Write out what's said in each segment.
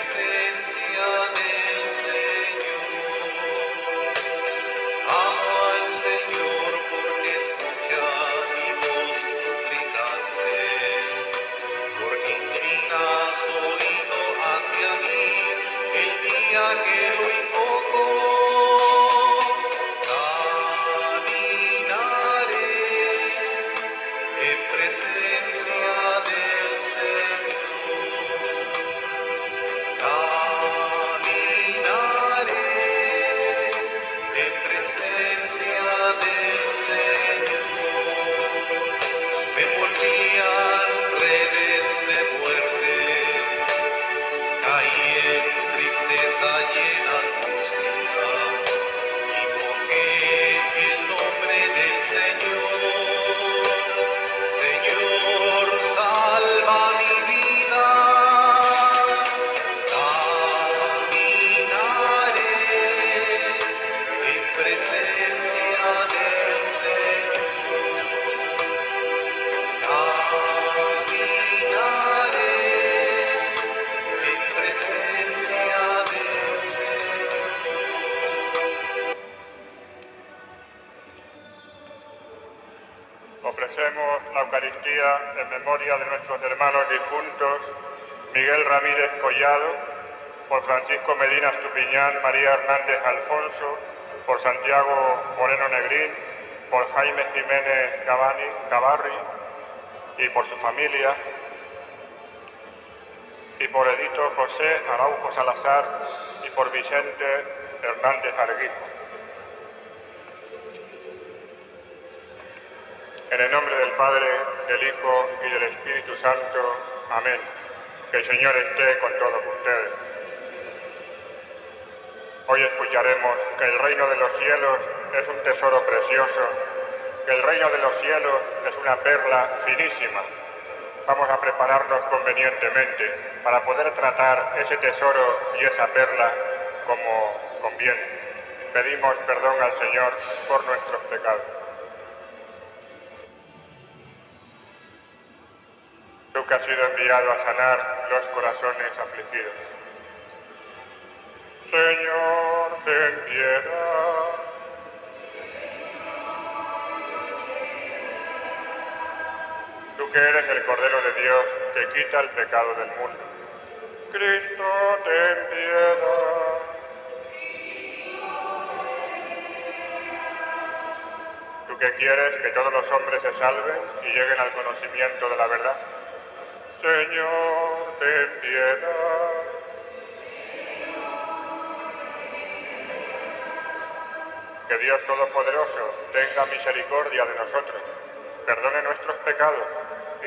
presencia del Señor. Amo al Señor porque escucha mi voz suplicante, porque inclina su oído hacia mí el día que lo invoco. Caminaré en presencia del Señor. Caminaré en presencia del Señor. Me envolvían redes de muerte, caí en tristeza y en angustia, invoqué el nombre del Señor. Señor, salva mi vida. Caminaré en presencia del Señor. Caminaré en presencia del Señor. Ofrecemos la Eucaristía en memoria de nuestros hermanos difuntos Miguel Ramírez Collado, por Francisco Medina Estupiñán, María Hernández Alfonso, por Santiago Moreno Negrín, por Jaime Jiménez Gavarri y por su familia, y por Edito José Araujo Salazar y por Vicente Hernández Arguijo. En el nombre del Padre, del Hijo y del Espíritu Santo. Amén. Que el Señor esté con todos ustedes. Hoy escucharemos que el reino de los cielos es un tesoro precioso, que el reino de los cielos es una perla finísima. Vamos a prepararnos convenientemente para poder tratar ese tesoro y esa perla como conviene. Pedimos perdón al Señor por nuestros pecados. Tú que has sido enviado a sanar los corazones afligidos. Señor, ten piedad. Tú que eres el Cordero de Dios que quita el pecado del mundo. Cristo, ten piedad. Tú que quieres que todos los hombres se salven y lleguen al conocimiento de la verdad. Señor, ten piedad. Que Dios Todopoderoso tenga misericordia de nosotros, perdone nuestros pecados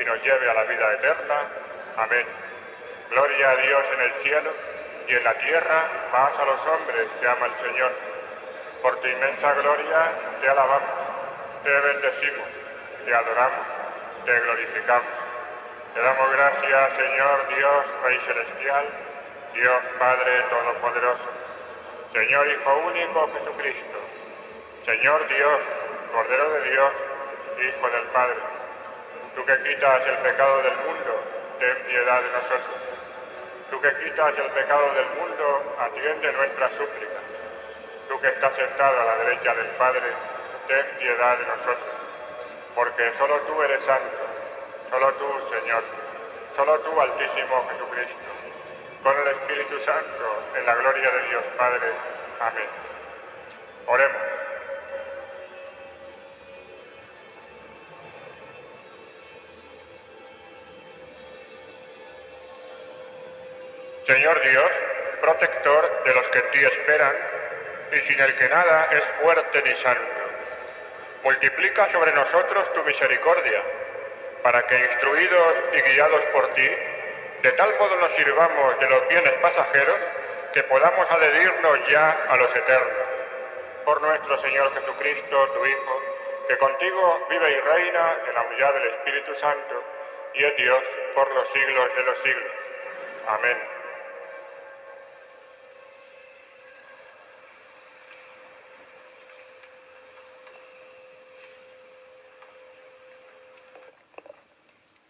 y nos lleve a la vida eterna. Amén. Gloria a Dios en el cielo y en la tierra paz a los hombres que ama el Señor. Por tu inmensa gloria te alabamos, te bendecimos, te adoramos, te glorificamos. Te damos gracias, Señor Dios, Rey Celestial, Dios Padre Todopoderoso, Señor Hijo único Jesucristo, Señor Dios, Cordero de Dios, Hijo del Padre. Tú que quitas el pecado del mundo, ten piedad de nosotros. Tú que quitas el pecado del mundo, atiende nuestras súplicas. Tú que estás sentado a la derecha del Padre, ten piedad de nosotros. Porque solo tú eres santo, solo tú, Señor, solo tú, Altísimo Jesucristo, con el Espíritu Santo, en la gloria de Dios Padre. Amén. Oremos. Señor Dios, protector de los que en ti esperan, y sin el que nada es fuerte ni santo, multiplica sobre nosotros tu misericordia, para que, instruidos y guiados por ti, de tal modo nos sirvamos de los bienes pasajeros que podamos adherirnos ya a los eternos. Por nuestro Señor Jesucristo, tu Hijo, que contigo vive y reina en la unidad del Espíritu Santo, y es Dios por los siglos de los siglos. Amén.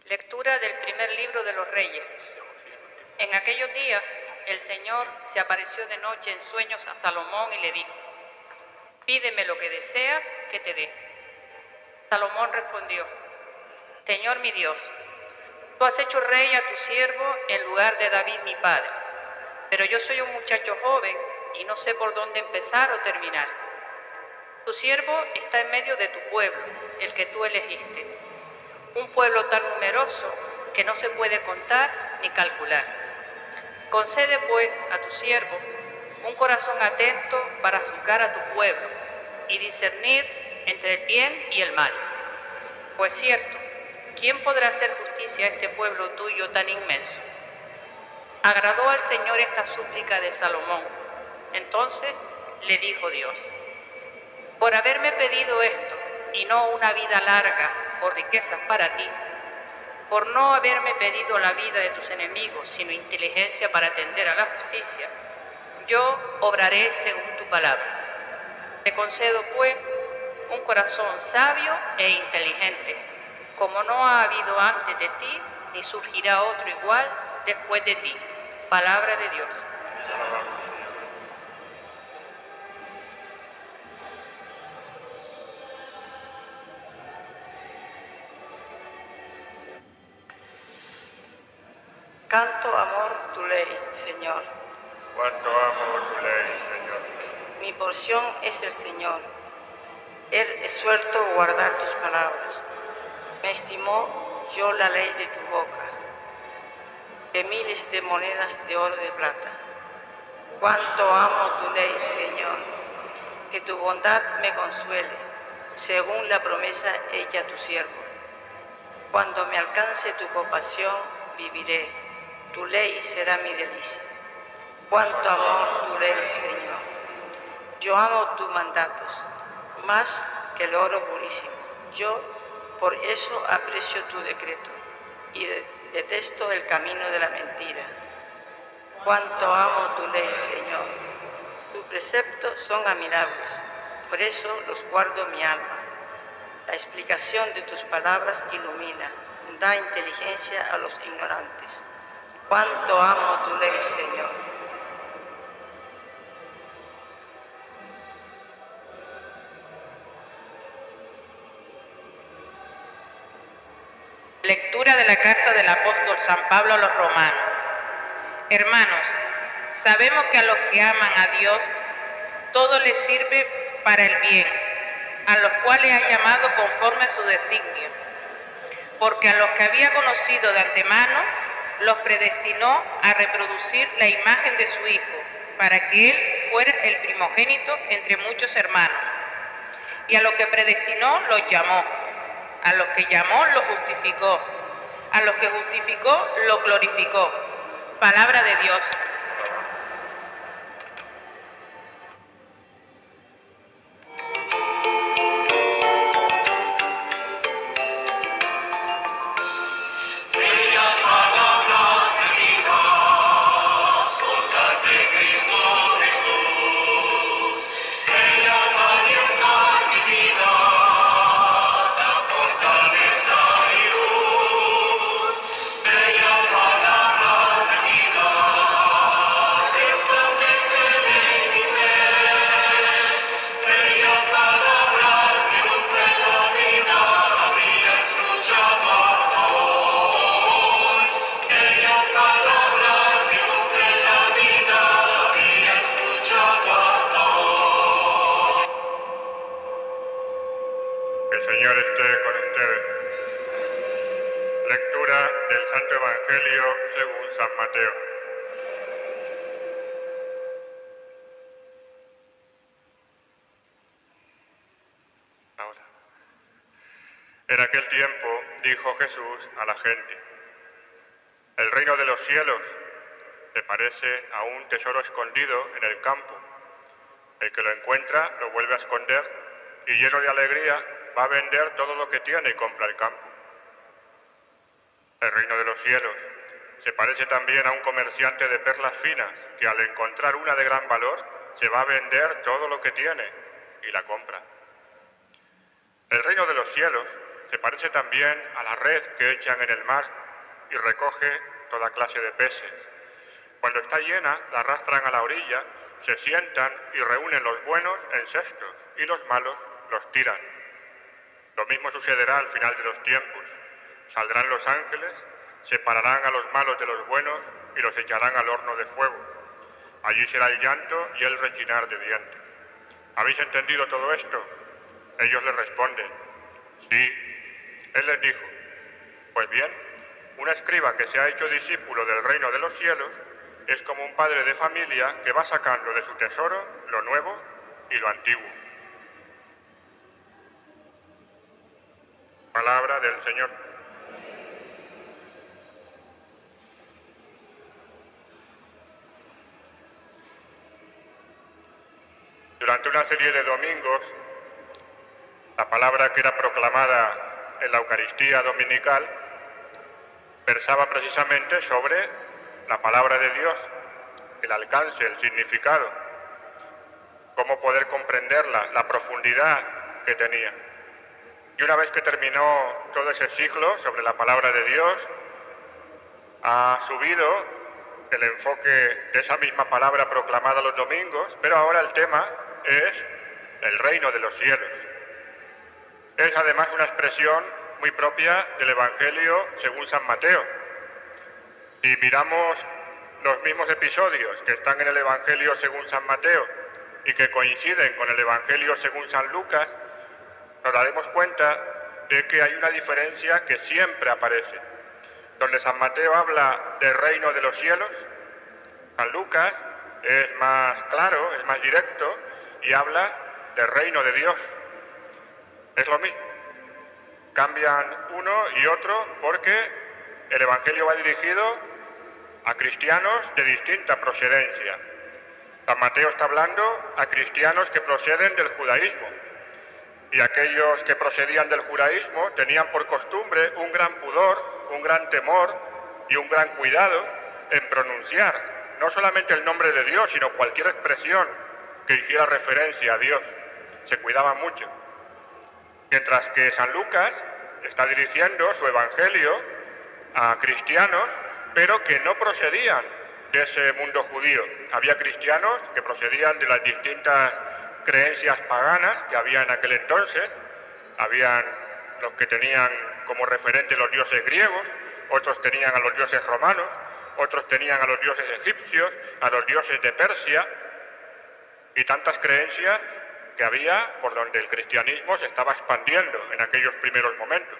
Lectura del primer libro de los Reyes. En aquellos días, el Señor se apareció de noche en sueños a Salomón y le dijo: «Pídeme lo que deseas que te dé». Salomón respondió: «Señor mi Dios, tú has hecho rey a tu siervo en lugar de David mi padre, pero yo soy un muchacho joven y no sé por dónde empezar o terminar. Tu siervo está en medio de tu pueblo, el que tú elegiste, un pueblo tan numeroso que no se puede contar ni calcular. Concede pues a tu siervo un corazón atento para juzgar a tu pueblo y discernir entre el bien y el mal. Pues cierto, ¿quién podrá hacer justicia a este pueblo tuyo tan inmenso?». Agradó al Señor esta súplica de Salomón. Entonces le dijo Dios: «Por haberme pedido esto y no una vida larga o riquezas para ti, por no haberme pedido la vida de tus enemigos, sino inteligencia para atender a la justicia, yo obraré según tu palabra. Te concedo, pues, un corazón sabio e inteligente, como no ha habido antes de ti, ni surgirá otro igual después de ti». Palabra de Dios. Canto amor tu ley, Señor. Cuánto amo tu ley, Señor. Mi porción es el Señor. Él es suelto guardar tus palabras. Me estimó yo la ley de tu boca, de miles de monedas de oro y de plata. Cuánto amo tu ley, Señor. Que tu bondad me consuele, según la promesa hecha a tu siervo. Cuando me alcance tu compasión, viviré. Tu ley será mi delicia. Cuánto amor tu ley, Señor. Yo amo tus mandatos, más que el oro purísimo. Yo por eso aprecio tu decreto y detesto el camino de la mentira. Cuánto amo tu ley, Señor. Tus preceptos son admirables, por eso los guardo en mi alma. La explicación de tus palabras ilumina, da inteligencia a los ignorantes. Cuánto amo tu ley, Señor. Lectura de la carta del apóstol San Pablo a los romanos. Hermanos, sabemos que a los que aman a Dios, todo les sirve para el bien, a los cuales ha llamado conforme a su designio. Porque a los que había conocido de antemano, los predestinó a reproducir la imagen de su Hijo, para que Él fuera el primogénito entre muchos hermanos. Y a los que predestinó, los llamó. A los que llamó, los justificó. A los que justificó, los glorificó. Palabra de Dios. Bellas palabras de vida, soltas de Cristo Jesús. Ellas alientan mi vida, dan fortaleza y luz. Bellas palabras de vida, resplandecen en mi ser. Bellas palabras que nunca en la vida había escuchado hasta hoy. Bellas palabras que nunca en la vida había escuchado hasta hoy. El Señor esté con ustedes. Lectura del Santo Evangelio según San Mateo. Ahora. En aquel tiempo dijo Jesús a la gente: el reino de los cielos se parece a un tesoro escondido en el campo. El que lo encuentra lo vuelve a esconder y lleno de alegría va a vender todo lo que tiene y compra el campo. El reino de los cielos se parece también a un comerciante de perlas finas que al encontrar una de gran valor se va a vender todo lo que tiene y la compra. El reino de los cielos se parece también a la red que echan en el mar y recoge toda clase de peces. Cuando está llena, la arrastran a la orilla, se sientan y reúnen los buenos en cestos, y los malos los tiran. Lo mismo sucederá al final de los tiempos. Saldrán los ángeles, separarán a los malos de los buenos y los echarán al horno de fuego. Allí será el llanto y el rechinar de dientes. ¿Habéis entendido todo esto? Ellos le responden, sí. Él les dijo, pues bien, un escriba que se ha hecho discípulo del reino de los cielos es como un padre de familia que va sacando de su tesoro lo nuevo y lo antiguo. Palabra del Señor. Durante una serie de domingos, la palabra que era proclamada en la Eucaristía dominical versaba precisamente sobre la palabra de Dios, el alcance, el significado, cómo poder comprenderla, la profundidad que tenía. Y una vez que terminó todo ese ciclo sobre la palabra de Dios, ha subido el enfoque de esa misma palabra proclamada los domingos, pero ahora el tema es el reino de los cielos. Es además una expresión muy propia del Evangelio según San Mateo. Si miramos los mismos episodios que están en el Evangelio según San Mateo y que coinciden con el Evangelio según San Lucas, nos daremos cuenta de que hay una diferencia que siempre aparece. Donde San Mateo habla del reino de los cielos, San Lucas es más claro, es más directo y habla del reino de Dios. Es lo mismo. Cambian uno y otro porque el Evangelio va dirigido a cristianos de distinta procedencia. San Mateo está hablando a cristianos que proceden del judaísmo. Y aquellos que procedían del judaísmo tenían por costumbre un gran pudor, un gran temor y un gran cuidado en pronunciar no solamente el nombre de Dios, sino cualquier expresión que hiciera referencia a Dios. Se cuidaban mucho. Mientras que San Lucas está dirigiendo su evangelio a cristianos, pero que no procedían de ese mundo judío. Había cristianos que procedían de las distintas creencias paganas que había en aquel entonces. Habían los que tenían como referente los dioses griegos, otros tenían a los dioses romanos, otros tenían a los dioses egipcios, a los dioses de Persia, y tantas creencias que había por donde el cristianismo se estaba expandiendo en aquellos primeros momentos.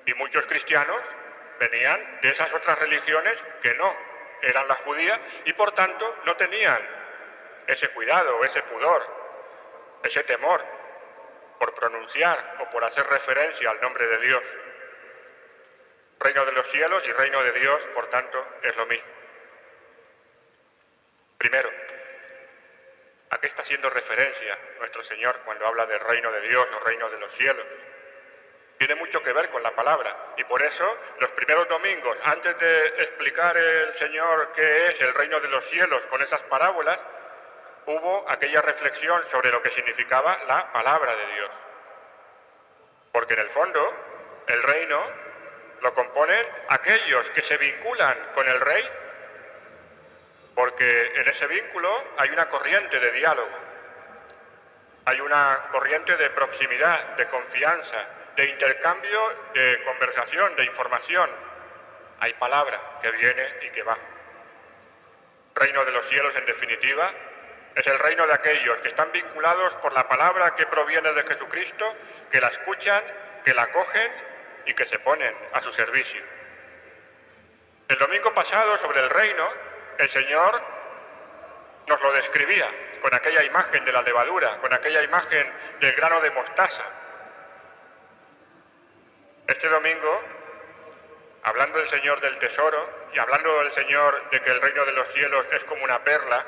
Y muchos cristianos venían de esas otras religiones que no eran la judía y por tanto no tenían ese cuidado, ese pudor, ese temor por pronunciar o por hacer referencia al nombre de Dios. Reino de los cielos y reino de Dios, por tanto, es lo mismo. Primero, ¿a qué está haciendo referencia nuestro Señor cuando habla del reino de Dios o reino de los cielos? Tiene mucho que ver con la palabra y por eso los primeros domingos, antes de explicar el Señor qué es el reino de los cielos con esas parábolas, hubo aquella reflexión sobre lo que significaba la palabra de Dios. Porque en el fondo, el reino lo componen aquellos que se vinculan con el rey, porque en ese vínculo hay una corriente de diálogo, hay una corriente de proximidad, de confianza, de intercambio, de conversación, de información. Hay palabra que viene y que va. Reino de los cielos, en definitiva, es el reino de aquellos que están vinculados por la palabra que proviene de Jesucristo, que la escuchan, que la acogen y que se ponen a su servicio. El domingo pasado, sobre el reino, el Señor nos lo describía con aquella imagen de la levadura, con aquella imagen del grano de mostaza. Este domingo, hablando el Señor del tesoro y hablando el Señor de que el reino de los cielos es como una perla,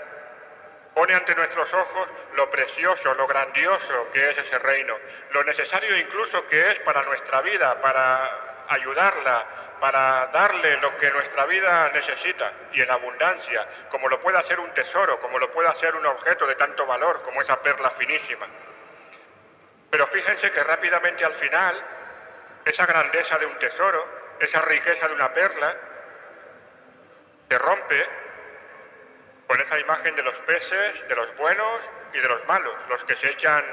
pone ante nuestros ojos lo precioso, lo grandioso que es ese reino, lo necesario incluso que es para nuestra vida, para ayudarla, para darle lo que nuestra vida necesita y en abundancia, como lo puede hacer un tesoro, como lo puede hacer un objeto de tanto valor como esa perla finísima. Pero fíjense que rápidamente al final, esa grandeza de un tesoro, esa riqueza de una perla, se rompe con esa imagen de los peces, de los buenos y de los malos, los que se echan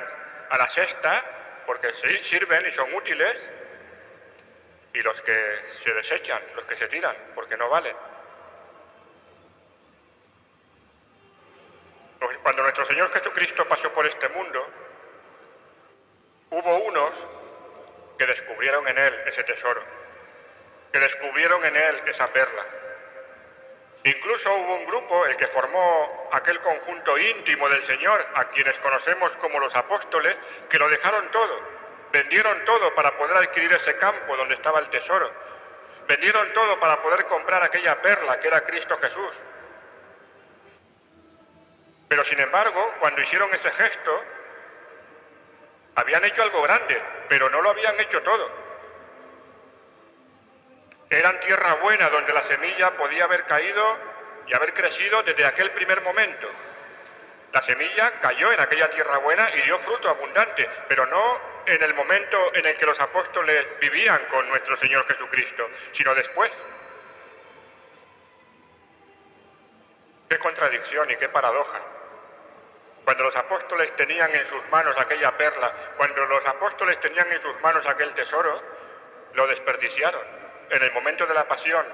a la cesta porque sí sirven y son útiles, y los que se desechan, los que se tiran porque no valen. Cuando nuestro Señor Jesucristo pasó por este mundo, hubo unos que descubrieron en Él ese tesoro, que descubrieron en Él esa perla. Incluso hubo un grupo, el que formó aquel conjunto íntimo del Señor, a quienes conocemos como los apóstoles, que lo dejaron todo, vendieron todo para poder adquirir ese campo donde estaba el tesoro, vendieron todo para poder comprar aquella perla que era Cristo Jesús. Pero sin embargo, cuando hicieron ese gesto, habían hecho algo grande, pero no lo habían hecho todo. Eran tierra buena donde la semilla podía haber caído y haber crecido desde aquel primer momento. La semilla cayó en aquella tierra buena y dio fruto abundante, pero no en el momento en el que los apóstoles vivían con nuestro Señor Jesucristo, sino después. Qué contradicción y qué paradoja. Cuando los apóstoles tenían en sus manos aquella perla, cuando los apóstoles tenían en sus manos aquel tesoro, lo desperdiciaron en el momento de la pasión,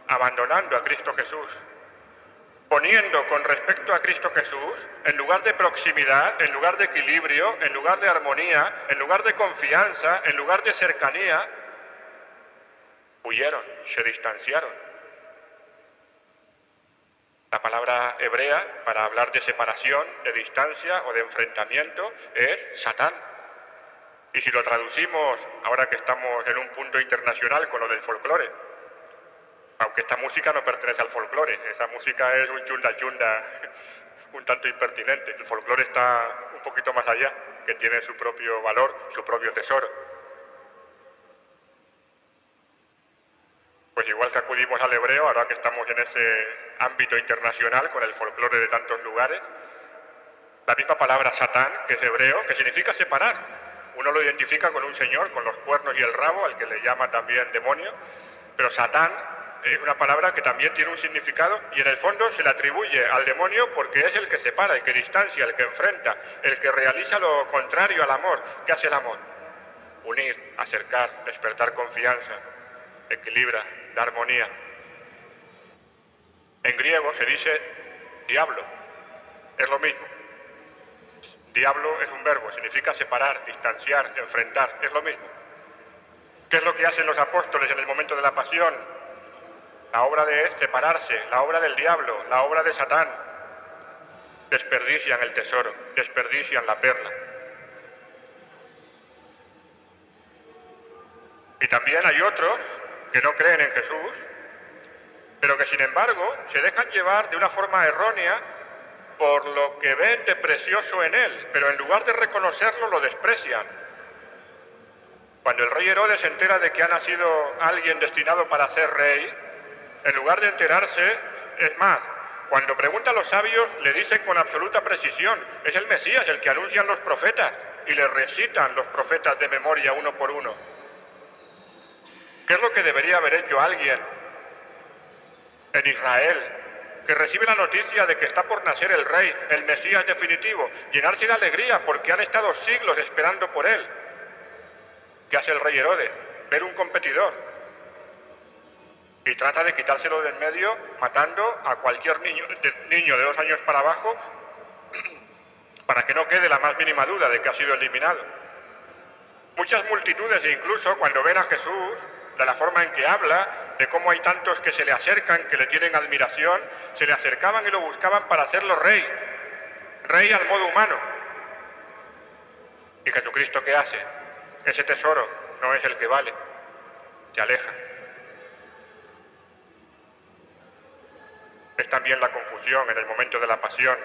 abandonando a Cristo Jesús, poniendo con respecto a Cristo Jesús, en lugar de proximidad, en lugar de equilibrio, en lugar de armonía, en lugar de confianza, en lugar de cercanía, huyeron, se distanciaron. La palabra hebrea para hablar de separación, de distancia o de enfrentamiento es Satán. Y si lo traducimos, ahora que estamos en un punto internacional con lo del folclore, aunque esta música no pertenece al folclore, esa música es un chunda chunda un tanto impertinente. El folclore está un poquito más allá, que tiene su propio valor, su propio tesoro. Pues igual que acudimos al hebreo, ahora que estamos en ese ámbito internacional con el folclore de tantos lugares, la misma palabra Satán, que es hebreo, que significa separar. Uno lo identifica con un señor, con los cuernos y el rabo, al que le llama también demonio, pero Satán es una palabra que también tiene un significado y en el fondo se le atribuye al demonio porque es el que separa, el que distancia, el que enfrenta, el que realiza lo contrario al amor. ¿Qué hace el amor? Unir, acercar, despertar confianza, equilibra, da armonía. En griego se dice diablo, es lo mismo. Diablo es un verbo, significa separar, distanciar, enfrentar, es lo mismo. ¿Qué es lo que hacen los apóstoles en el momento de la pasión? La obra de separarse, la obra del diablo, la obra de Satán. Desperdician el tesoro, desperdician la perla. Y también hay otros que no creen en Jesús, pero que sin embargo se dejan llevar de una forma errónea por lo que ven de precioso en él, pero en lugar de reconocerlo lo desprecian. Cuando el rey Herodes se entera de que ha nacido alguien destinado para ser rey, en lugar de enterarse, es más, cuando pregunta a los sabios le dicen con absoluta precisión, es el Mesías el que anuncian los profetas y le recitan los profetas de memoria uno por uno. ¿Qué es lo que debería haber hecho alguien en Israel que recibe la noticia de que está por nacer el rey, el Mesías definitivo, llenarse de alegría porque han estado siglos esperando por él? ¿Qué hace el rey Herodes? Ver un competidor y trata de quitárselo del medio matando a cualquier niño de 2 años para abajo para que no quede la más mínima duda de que ha sido eliminado. Muchas multitudes, incluso cuando ven a Jesús, de la forma en que habla, de cómo hay tantos que se le acercan, que le tienen admiración, se le acercaban y lo buscaban para hacerlo rey, rey al modo humano. ¿Y Jesucristo qué hace? Ese tesoro no es el que vale, se aleja. Es también la confusión en el momento de la pasión.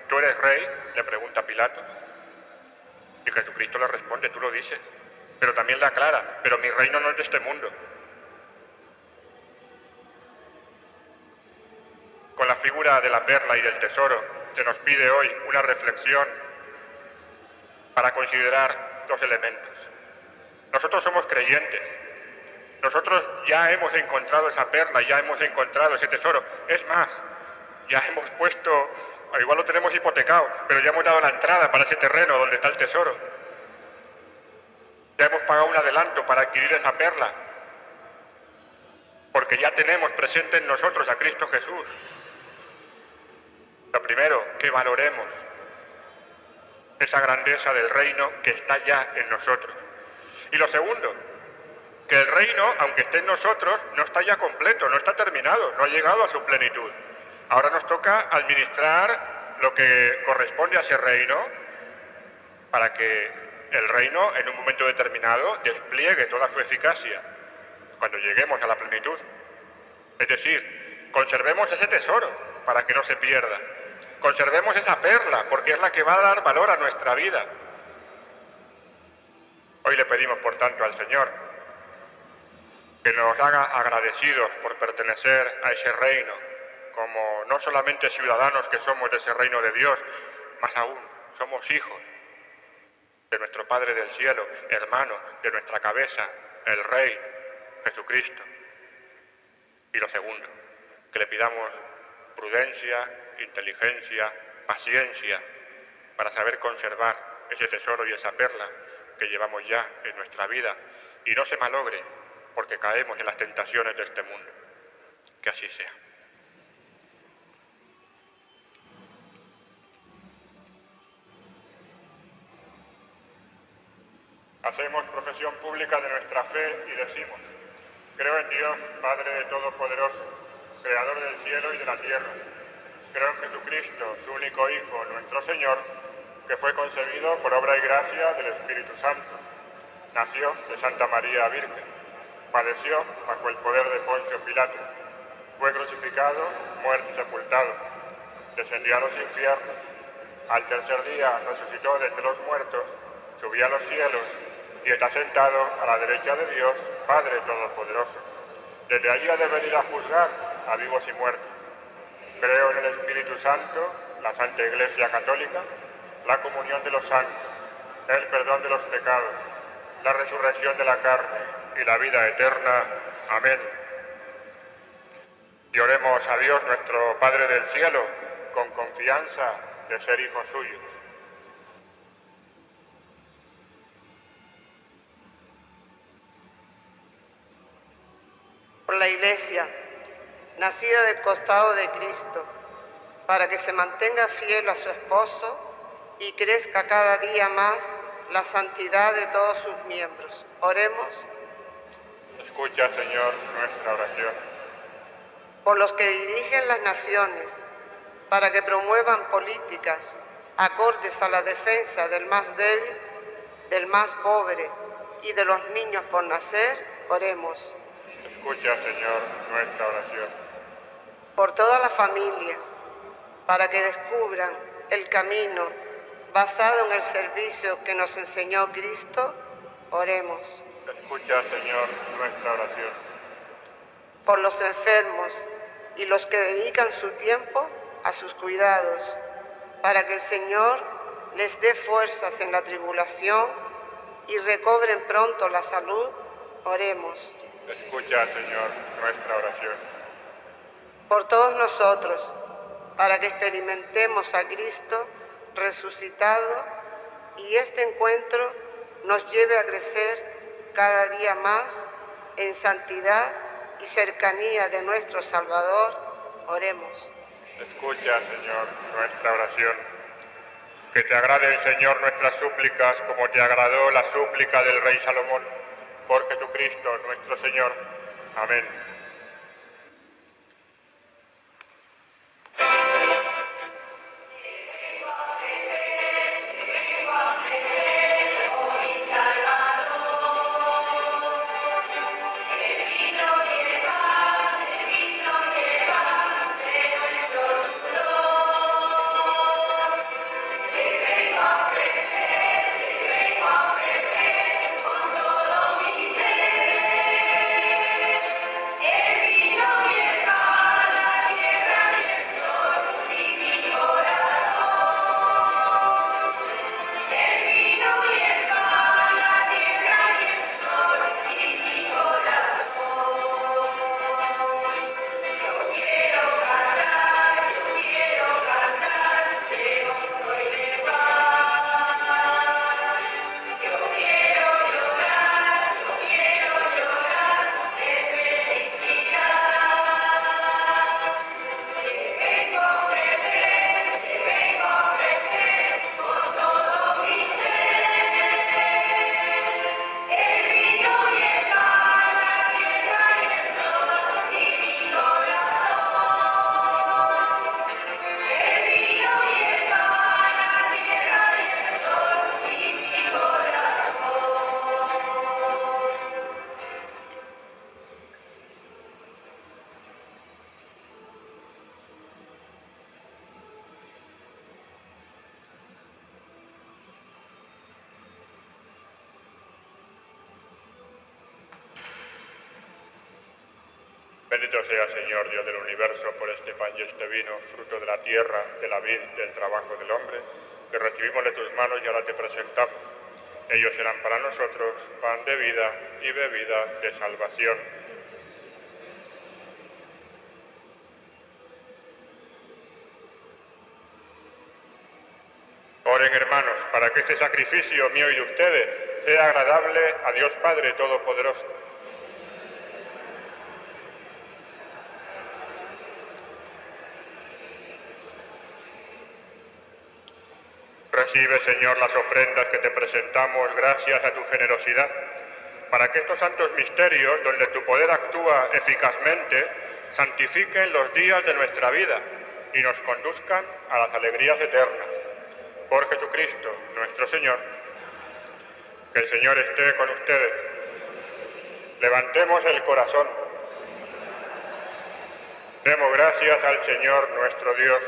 ¿Tú eres rey?, le pregunta Pilato. Y Jesucristo le responde, tú lo dices. Pero también le aclara, pero mi reino no es de este mundo. Con la figura de la perla y del tesoro se nos pide hoy una reflexión para considerar 2 elementos. Nosotros somos creyentes. Nosotros ya hemos encontrado esa perla, ya hemos encontrado ese tesoro. Es más, Ya hemos puesto, o igual lo tenemos hipotecado, pero ya hemos dado la entrada para ese terreno donde está el tesoro. Ya hemos pagado un adelanto para adquirir esa perla, porque ya tenemos presente en nosotros a Cristo Jesús. Lo primero, que valoremos esa grandeza del reino que está ya en nosotros. Y lo segundo, que el reino, aunque esté en nosotros, no está ya completo, no está terminado, no ha llegado a su plenitud. Ahora nos toca administrar lo que corresponde a ese reino para que el reino, en un momento determinado, despliegue toda su eficacia cuando lleguemos a la plenitud. Es decir, conservemos ese tesoro para que no se pierda. Conservemos esa perla, porque es la que va a dar valor a nuestra vida. Hoy le pedimos, por tanto, al Señor que nos haga agradecidos por pertenecer a ese reino, como no solamente ciudadanos que somos de ese reino de Dios, más aún, somos hijos de nuestro Padre del cielo, hermanos de nuestra cabeza, el Rey Jesucristo. Y lo segundo, que le pidamos prudencia, inteligencia, paciencia, para saber conservar ese tesoro y esa perla que llevamos ya en nuestra vida, y no se malogre porque caemos en las tentaciones de este mundo. Que así sea. Hacemos profesión pública de nuestra fe y decimos: creo en Dios, Padre Todopoderoso, Creador del cielo y de la tierra. Creo en Jesucristo, su único Hijo, nuestro Señor, que fue concebido por obra y gracia del Espíritu Santo. Nació de Santa María Virgen. Padeció bajo el poder de Poncio Pilato. Fue crucificado, muerto y sepultado. Descendió a los infiernos. Al tercer día resucitó de entre los muertos, subió a los cielos y está sentado a la derecha de Dios, Padre Todopoderoso. Desde allí ha de venir a juzgar a vivos y muertos. Creo en el Espíritu Santo, la Santa Iglesia Católica, la comunión de los santos, el perdón de los pecados, la resurrección de la carne y la vida eterna. Amén. Y oremos a Dios, nuestro Padre del cielo, con confianza de ser hijos suyos. Por la Iglesia, nacida del costado de Cristo, para que se mantenga fiel a su esposo y crezca cada día más la santidad de todos sus miembros. Oremos. Escucha, Señor, nuestra oración. Por los que dirigen las naciones, para que promuevan políticas acordes a la defensa del más débil, del más pobre y de los niños por nacer, oremos. Escucha, Señor, nuestra oración. Por todas las familias, para que descubran el camino basado en el servicio que nos enseñó Cristo, oremos. Escucha, Señor, nuestra oración. Por los enfermos y los que dedican su tiempo a sus cuidados, para que el Señor les dé fuerzas en la tribulación y recobren pronto la salud, oremos. Escucha, Señor, nuestra oración. Por todos nosotros, para que experimentemos a Cristo resucitado y este encuentro nos lleve a crecer cada día más en santidad y cercanía de nuestro Salvador, oremos. Escucha, Señor, nuestra oración. Que te agraden, Señor, nuestras súplicas, como te agradó la súplica del rey Salomón, por Jesucristo nuestro Señor. Amén. Bendito sea, Señor, Dios del universo, por este pan y este vino, fruto de la tierra, de la vid, del trabajo del hombre, que recibimos de tus manos y ahora te presentamos. Ellos serán para nosotros pan de vida y bebida de salvación. Oren, hermanos, para que este sacrificio mío y de ustedes sea agradable a Dios Padre Todopoderoso. Recibe, Señor, las ofrendas que te presentamos gracias a tu generosidad, para que estos santos misterios, donde tu poder actúa eficazmente, santifiquen los días de nuestra vida y nos conduzcan a las alegrías eternas. Por Jesucristo, nuestro Señor. Que el Señor esté con ustedes. Levantemos el corazón. Demos gracias al Señor nuestro Dios.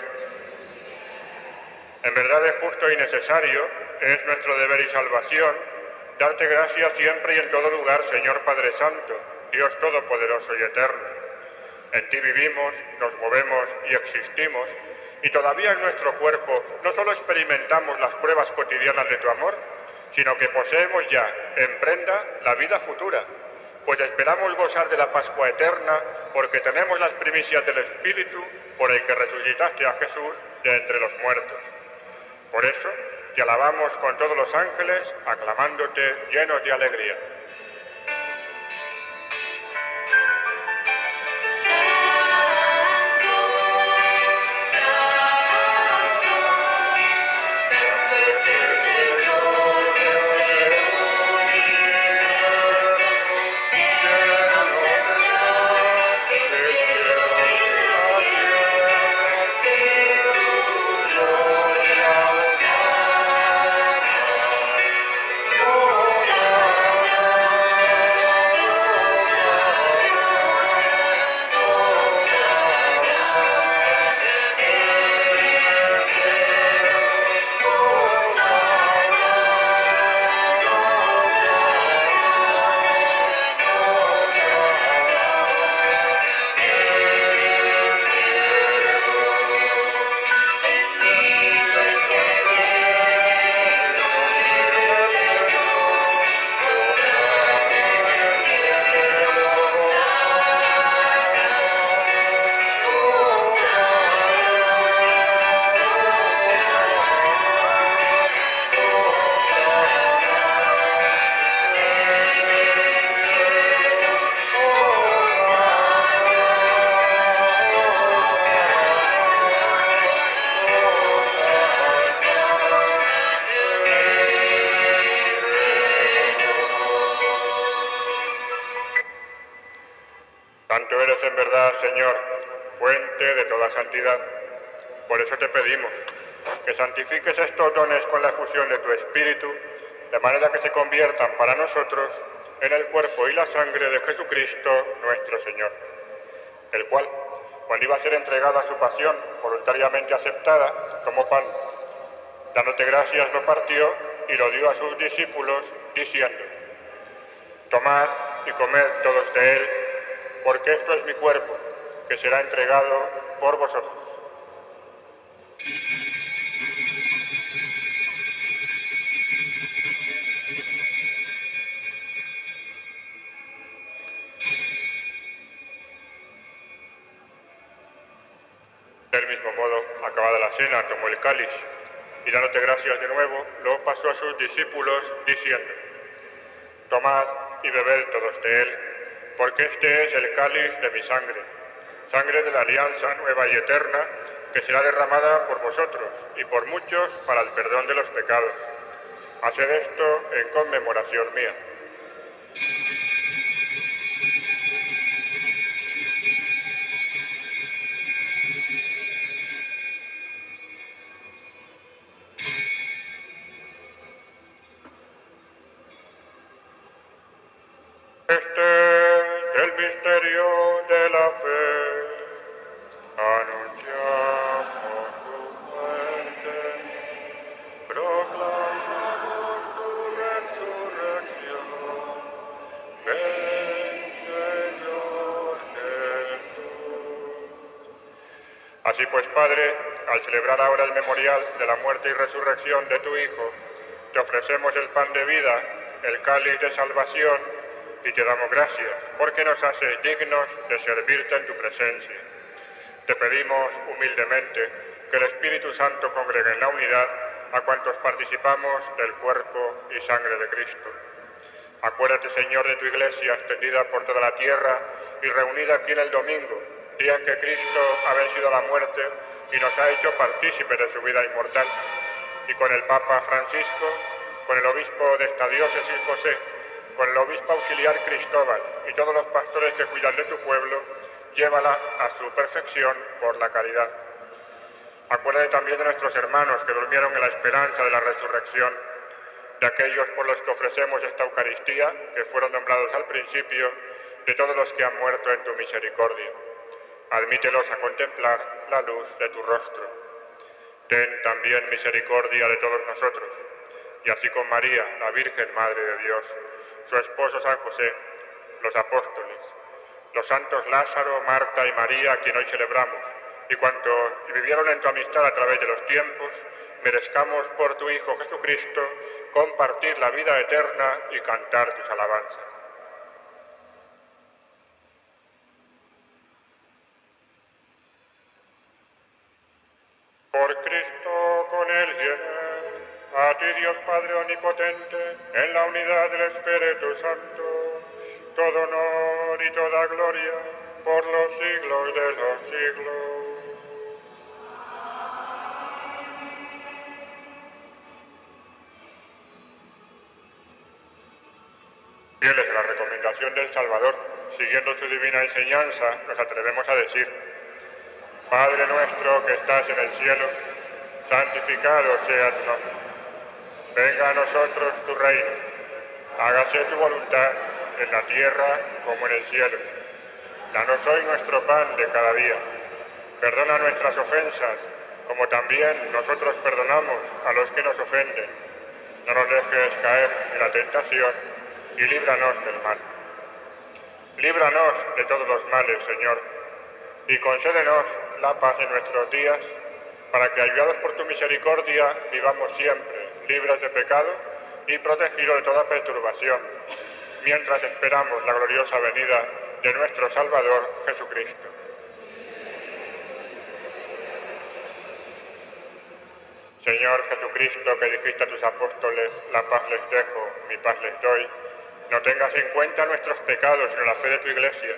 En verdad es justo y necesario, es nuestro deber y salvación, darte gracias siempre y en todo lugar, Señor Padre Santo, Dios Todopoderoso y Eterno. En ti vivimos, nos movemos y existimos, y todavía en nuestro cuerpo no solo experimentamos las pruebas cotidianas de tu amor, sino que poseemos ya en prenda la vida futura, pues esperamos gozar de la Pascua eterna, porque tenemos las primicias del Espíritu por el que resucitaste a Jesús de entre los muertos. Por eso te alabamos con todos los ángeles, aclamándote llenos de alegría. Santo eres en verdad, Señor, fuente de toda santidad. Por eso te pedimos que santifiques estos dones con la efusión de tu Espíritu, de manera que se conviertan para nosotros en el cuerpo y la sangre de Jesucristo nuestro Señor, el cual, cuando iba a ser entregado a su pasión voluntariamente aceptada, tomó pan, dándote gracias, lo partió y lo dio a sus discípulos, diciendo: tomad y comed todos de él, porque esto es mi cuerpo, que será entregado por vosotros. Del mismo modo, acabada la cena, tomó el cáliz y dándote gracias de nuevo, lo pasó a sus discípulos, diciendo: tomad y bebed todos de él, porque este es el cáliz de mi sangre, sangre de la alianza nueva y eterna, que será derramada por vosotros y por muchos para el perdón de los pecados. Haced esto en conmemoración mía. Este es el misterio de la fe. Anunciamos tu muerte, proclamamos tu resurrección. Ven, Señor Jesús. Así pues, Padre, al celebrar ahora el memorial de la muerte y resurrección de tu Hijo, te ofrecemos el pan de vida, el cáliz de salvación, y te damos gracias, porque nos haces dignos de servirte en tu presencia. Te pedimos humildemente que el Espíritu Santo congregue en la unidad a cuantos participamos del cuerpo y sangre de Cristo. Acuérdate, Señor, de tu Iglesia extendida por toda la tierra y reunida aquí en el domingo, día en que Cristo ha vencido la muerte y nos ha hecho partícipes de su vida inmortal. Y con el Papa Francisco, con el obispo de esta diócesis José, con el obispo auxiliar Cristóbal y todos los pastores que cuidan de tu pueblo, llévala a su perfección por la caridad. Acuérdate también de nuestros hermanos que durmieron en la esperanza de la resurrección, de aquellos por los que ofrecemos esta Eucaristía, que fueron nombrados al principio, de todos los que han muerto en tu misericordia. Admítelos a contemplar la luz de tu rostro. Ten también misericordia de todos nosotros, y así con María, la Virgen Madre de Dios, su esposo San José, los apóstoles, los santos Lázaro, Marta y María, a quien hoy celebramos, y cuantos vivieron en tu amistad a través de los tiempos, merezcamos por tu Hijo Jesucristo compartir la vida eterna y cantar tus alabanzas. Por Cristo, con Él y en Él, a ti Dios Padre Omnipotente, en la unidad del Espíritu Santo, todo honor y toda gloria, por los siglos de los siglos. Fieles a la recomendación del Salvador, siguiendo su divina enseñanza, nos atrevemos a decir: Padre nuestro que estás en el cielo, santificado sea tu nombre. Venga a nosotros tu reino. Hágase tu voluntad en la tierra como en el cielo. Danos hoy nuestro pan de cada día. Perdona nuestras ofensas, como también nosotros perdonamos a los que nos ofenden. No nos dejes caer en la tentación y líbranos del mal. Líbranos de todos los males, Señor, y concédenos la paz en nuestros días, para que, ayudados por tu misericordia, vivamos siempre libres de pecado y protegidos de toda perturbación, mientras esperamos la gloriosa venida de nuestro Salvador Jesucristo. Señor Jesucristo, que dijiste a tus apóstoles: la paz les dejo, mi paz les doy, no tengas en cuenta nuestros pecados, sino la fe de tu Iglesia,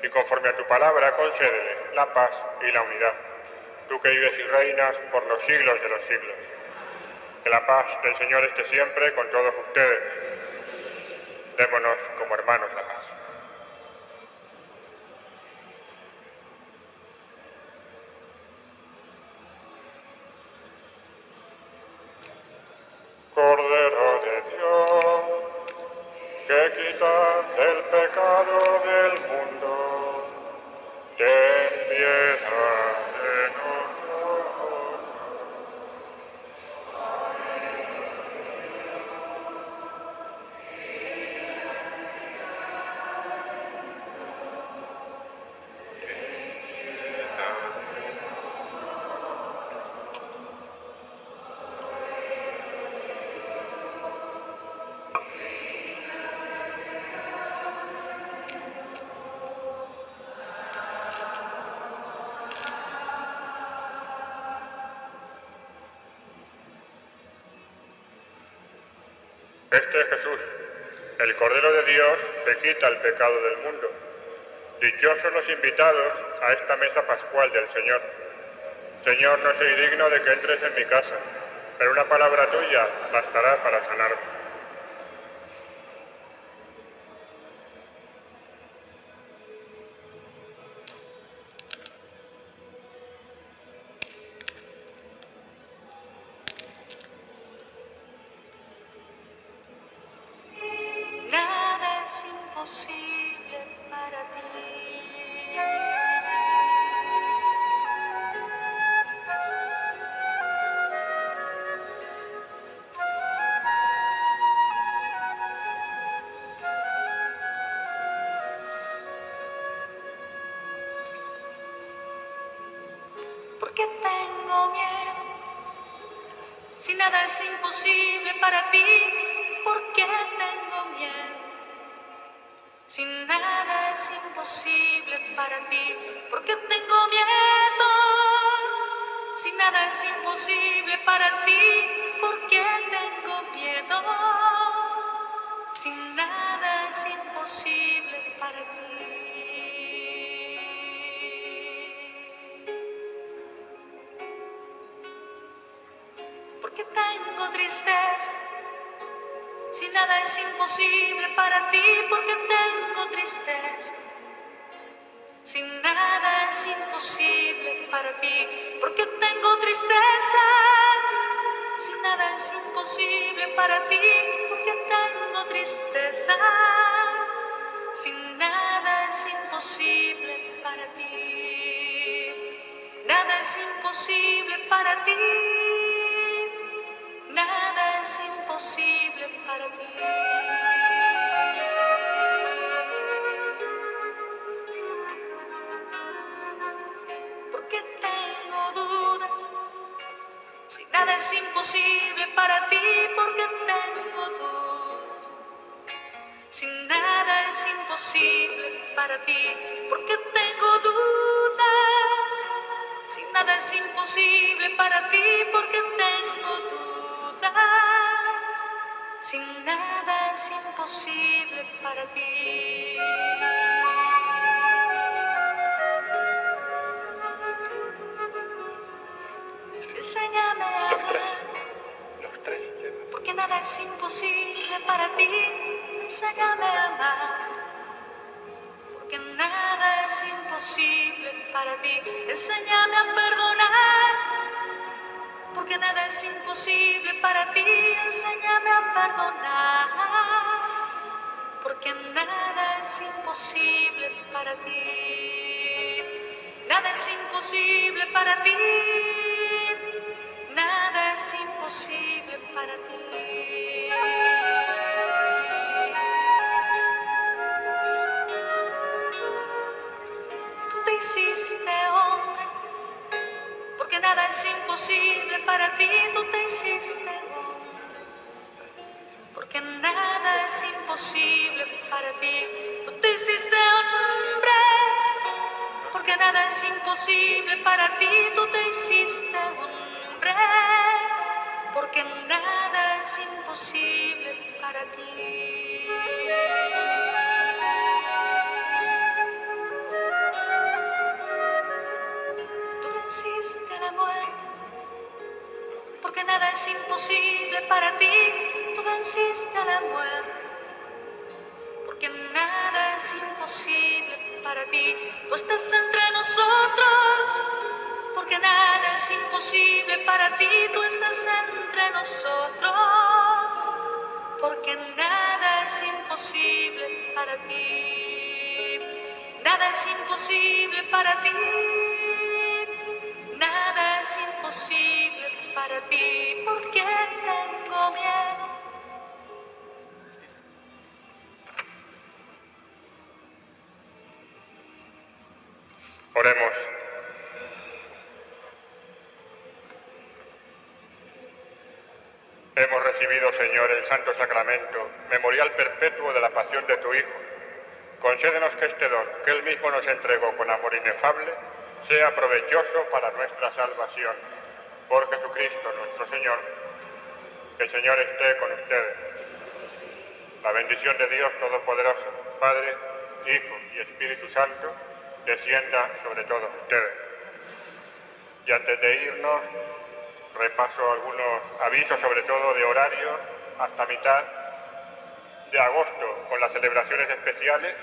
y conforme a tu palabra concédele la paz y la unidad. Tú que vives y reinas por los siglos de los siglos. Que la paz del Señor esté siempre con todos ustedes. Démonos como hermanos la paz. Cordero de Dios, que quitas el pecado del mundo, ten piedad de nosotros. Este es Jesús, el Cordero de Dios, que quita el pecado del mundo. Dichosos los invitados a esta mesa pascual del Señor. Señor, no soy digno de que entres en mi casa, pero una palabra tuya bastará para sanarme. Nada es imposible para ti. porque tengo miedo. Si nada es imposible para ti, ¿por qué tengo miedo? Si nada es imposible para ti, ¿por qué tengo miedo? Si nada es imposible para ti, ¿por qué tengo miedo? Si nada es imposible para ti. Porque tengo tristeza, si nada es imposible para ti, porque tengo tristeza. Si nada es imposible para ti, porque tengo tristeza. Si nada es imposible para ti, porque tengo tristeza. Si nada es imposible para ti, nada es imposible para ti. Nada es imposible para ti. Porque tengo dudas. Si nada es imposible para ti, porque tengo dudas. Si nada es imposible para ti, porque tengo dudas. Si nada es imposible para ti, porque tengo dudas. Si nada es imposible para ti. Enséñame a amar, porque nada es imposible para ti. Enséñame a amar, porque nada es imposible para ti. Enséñame a perdonar, porque nada es imposible para ti. Enséñame a perdonar, porque nada es imposible para ti. Nada es imposible para ti. Nada es imposible para ti. Tú te hiciste hombre, porque nada es imposible para ti. Tú te hiciste hombre, porque nada es imposible para ti. Tú te hiciste hombre, porque nada es imposible para ti. Tú te hiciste hombre, porque nada es imposible para ti. Tú venciste la muerte, porque nada es imposible para ti. Tú venciste a la muerte, porque nada es imposible para ti. Tú estás entre nosotros, porque nada es imposible para ti. Tú estás entre nosotros, porque nada es imposible para ti. Nada es imposible para ti. Nada es imposible para ti, porque tengo miedo. Oremos. Hemos recibido, Señor, el Santo Sacramento, memorial perpetuo de la pasión de tu Hijo. Concédenos que este don, que Él mismo nos entregó con amor inefable, sea provechoso para nuestra salvación. Por Jesucristo nuestro Señor. Que el Señor esté con ustedes. La bendición de Dios Todopoderoso, Padre, Hijo y Espíritu Santo, descienda sobre todos ustedes. Y antes de irnos, repaso algunos avisos, sobre todo de horarios, hasta mitad de agosto, con las celebraciones especiales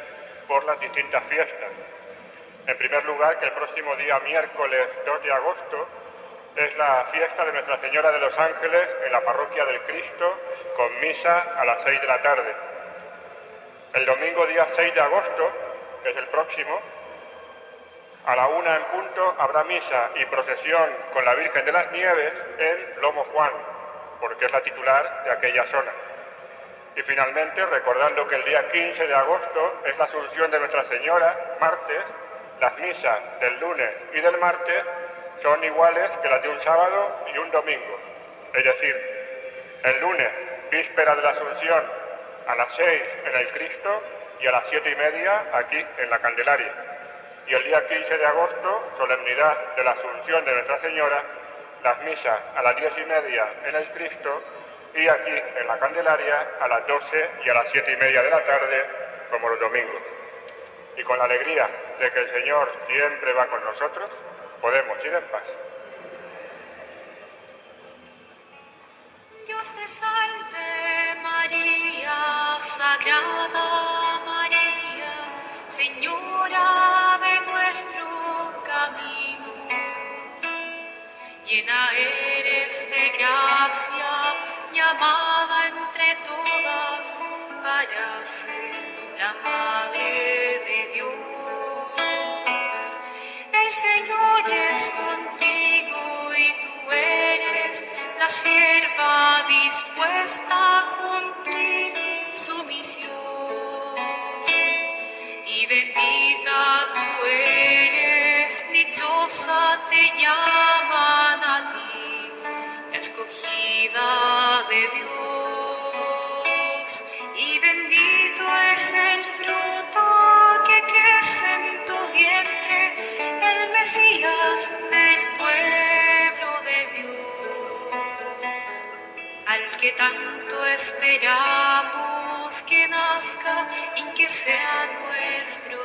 por las distintas fiestas. En primer lugar, que el próximo día, miércoles 2 de agosto, es la fiesta de Nuestra Señora de los Ángeles en la Parroquia del Cristo, con misa a las 6 de la tarde. El domingo, día 6 de agosto, que es el próximo, a la 1 en punto habrá misa y procesión con la Virgen de las Nieves en Lomo Juan, porque es la titular de aquella zona. Y finalmente, recordando que el día 15 de agosto es la Asunción de Nuestra Señora, martes, las misas del lunes y del martes son iguales que las de un sábado y un domingo. Es decir, el lunes, víspera de la Asunción, a las 6 en el Cristo y a las 7:30 aquí en la Candelaria. Y el día 15 de agosto, solemnidad de la Asunción de Nuestra Señora, las misas a las 10:30 en el Cristo y aquí en la Candelaria a las 12 y a las 7:30 de la tarde, como los domingos. Y con la alegría de que el Señor siempre va con nosotros, podemos ir en paz. Dios te salve María, Sagrada María, Señora de nuestro camino. Llena eres de gracia, llamada entre todas para ser la Madre de Dios. El Señor es contigo y tú eres la sierva dispuesta a cumplir su misión. Y bendita tú eres, dichosa te llaman a ti, escogida de Dios. Y bendito es el fruto que crece en tu vientre, el Mesías del pueblo de Dios, al que tanto esperamos que nazca y que sea nuestro